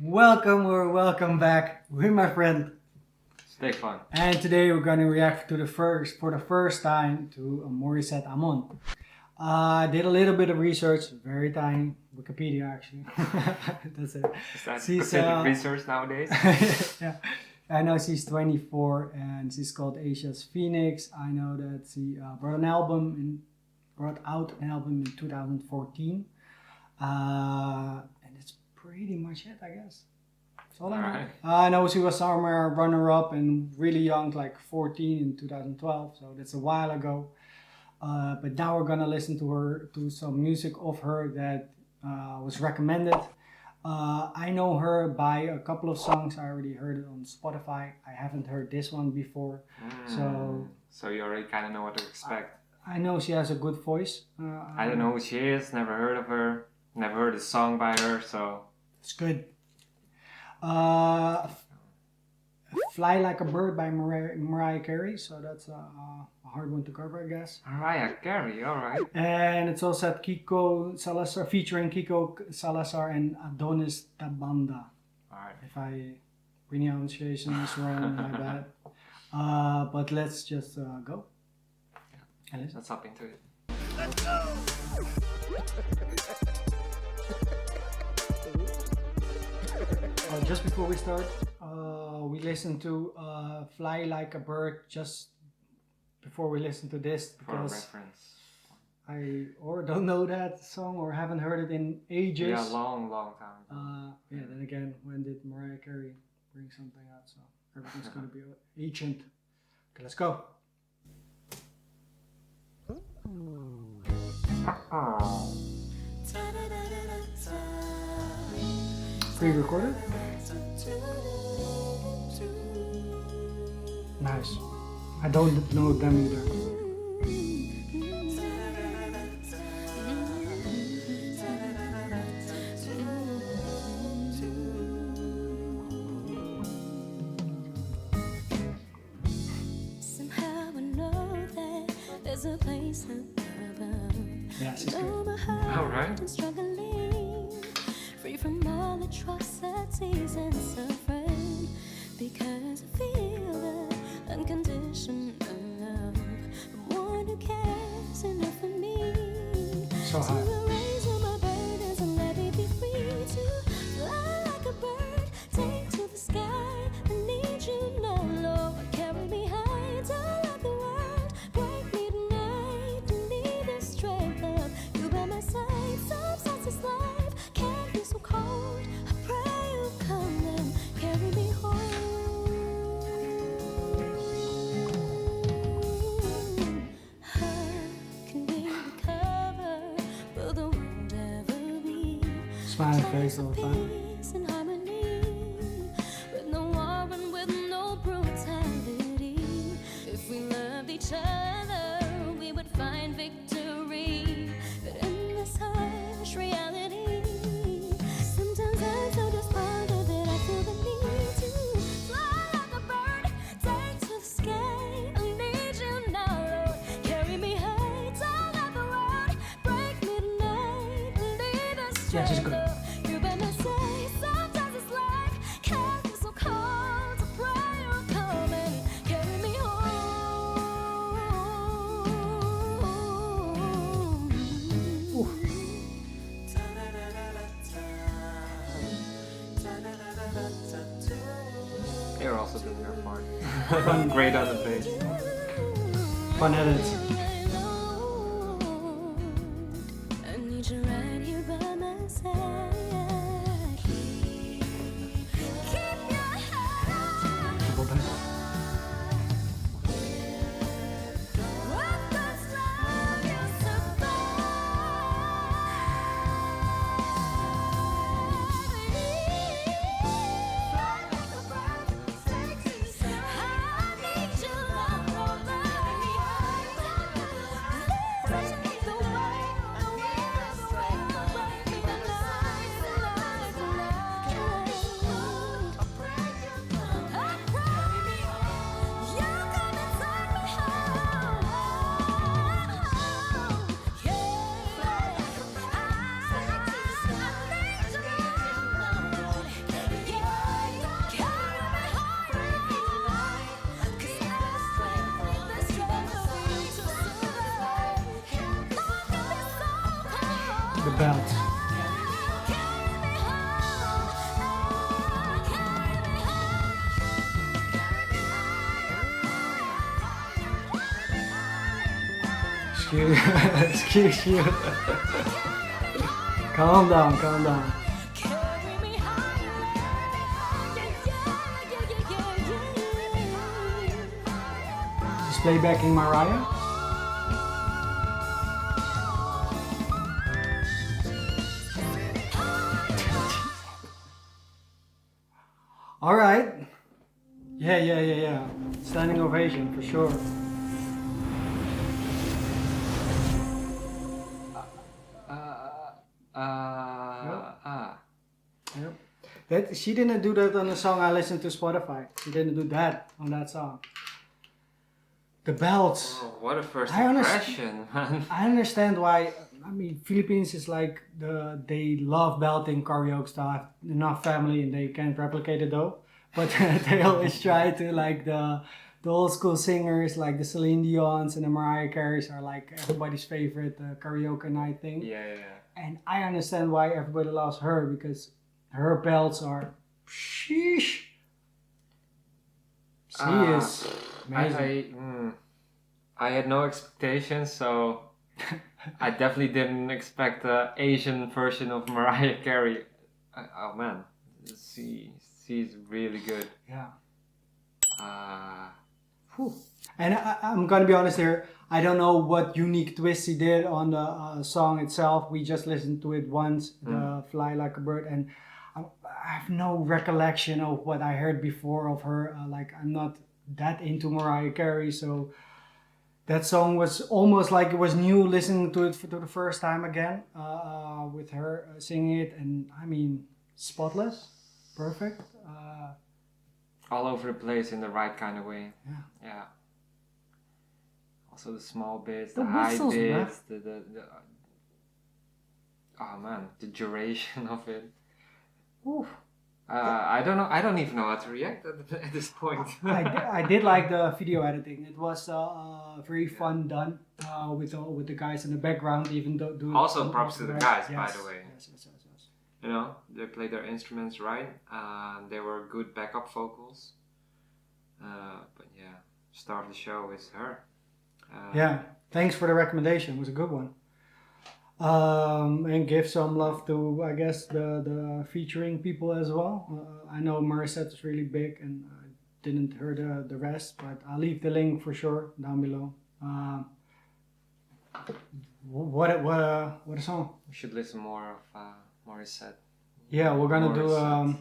Welcome or welcome back with my friend. Stefan. And today we're going to react to for the first time to Morissette Amon. I did a little bit of research, very tiny, Wikipedia actually. That's it. Is that She's, considered research nowadays? Yeah, I know she's 24 and she's called Asia's Phoenix. I know that she brought out an album in 2014. And it's pretty much it, I guess. That's all I know. Alright. I know she was somewhere runner-up and really young, like 14 in 2012, so that's a while ago. But now we're gonna listen to some music of her that was recommended. I know her by a couple of songs. I already heard it on Spotify. I haven't heard this one before, So you already kind of know what to expect. I know she has a good voice. I don't know who she is, never heard of her, never heard a song by her, so... It's good. Fly Like a Bird by Mariah Carey, so that's a hard one to cover, I guess. Mariah Carey, alright. And it's also at Kiko Salazar, featuring Kiko Salazar and Adonis Tabanda. Alright. If I pronunciation is wrong, my bad. But let's just go. And listen. Let's hop into it. Just before we start, we listened to Fly Like a Bird just before we listen to this For a because reference. I or don't know that song or haven't heard it in ages. Yeah, long time ago. Yeah, then again, when did Mariah Carey bring something out? So everything's gonna be ancient. Okay, let's go. Pre-recorded? Nice. I don't know them either. Somehow I know that there's a place above. Yeah, she's good. No, my heart Alright. is struggling, free from all atrocities and suffering, because I feel the unconditional love from one who cares enough for me. So high. To erase all my burdens and let me be free to fly like a bird, take to the sky. I need you now, Lord. Carry me high, down like the world. Break me tonight, need the strength of you by my side. Sometimes this life can be so cold. I pray you come and carry me home. I can be the cover, will the world ever be? Smiling face all the time. Peace and harmony, with no war and with no brutality. If we loved each other, we would find victory. But in this harsh reality, sometimes I'm so despondent that I feel the need to fly like a bird, take to the sky. I need you now, Lord. Carry me high, down like the world. Break me tonight, lead us Yeah, she's good. you by my side. Sometimes this life can be so cold. I pray you'll come and carry me home. You're also doing your part. Great on the bass. Fun edits. I need you right here by my side. Keep your head up. Triple bass. What does love you survive? I need your love, Lord. belt. Excuse you. Calm down, calm down. Just playbacking Mariah. All right. Yeah. Standing ovation for sure. Yep. That she didn't do that on the song I listened to Spotify. She didn't do that on that song. The belts. Oh, what a first I impression, man. I understand why. I mean, Philippines is like they love belting karaoke stuff. Enough family and they can't replicate it though. But they always try to like the old school singers like the Celine Dion's and the Mariah Careys are like everybody's favorite karaoke night thing. Yeah. And I understand why everybody loves her because her belts are sheesh. She is amazing. I had no expectations, so I definitely didn't expect the Asian version of Mariah Carey. Oh man, she's really good. Yeah. Whew. And I'm gonna be honest here. I don't know what unique twist he did on the song itself. We just listened to it once, the "Fly Like a Bird," and I have no recollection of what I heard before of her. Like I'm not that into Mariah Carey, so that song was almost like it was new listening to it for the first time again with her singing it, and I mean spotless, perfect. All over the place in the right kind of way. Yeah. Also the small bits, The the high whistles, man. bits, the oh man, the duration of it. Oof. I don't know. I don't even know how to react at this point. I did like the video editing. It was very fun done with the guys in the background, even though doing Also, props to the guys, by Yes, the way. Yes. You know, they played their instruments right. They were good backup vocals. But yeah, star of the show is her. Yeah, thanks for the recommendation. It was a good one. And give some love to, I guess, the featuring people as well. I know Morissette is really big, and I didn't hear the rest, but I'll leave the link for sure down below. What a song! We should listen more of Morissette. Yeah, we're gonna Morissette.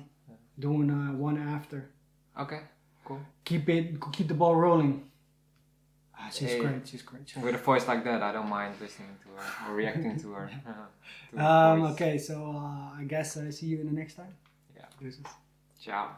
doing one after. Okay, cool. Keep the ball rolling. She's Hey. great. She's great. With a voice like that, I don't mind listening to her or reacting to her. To her voice. Okay, so I guess I see you in the next time. Yeah. Deuces. Ciao.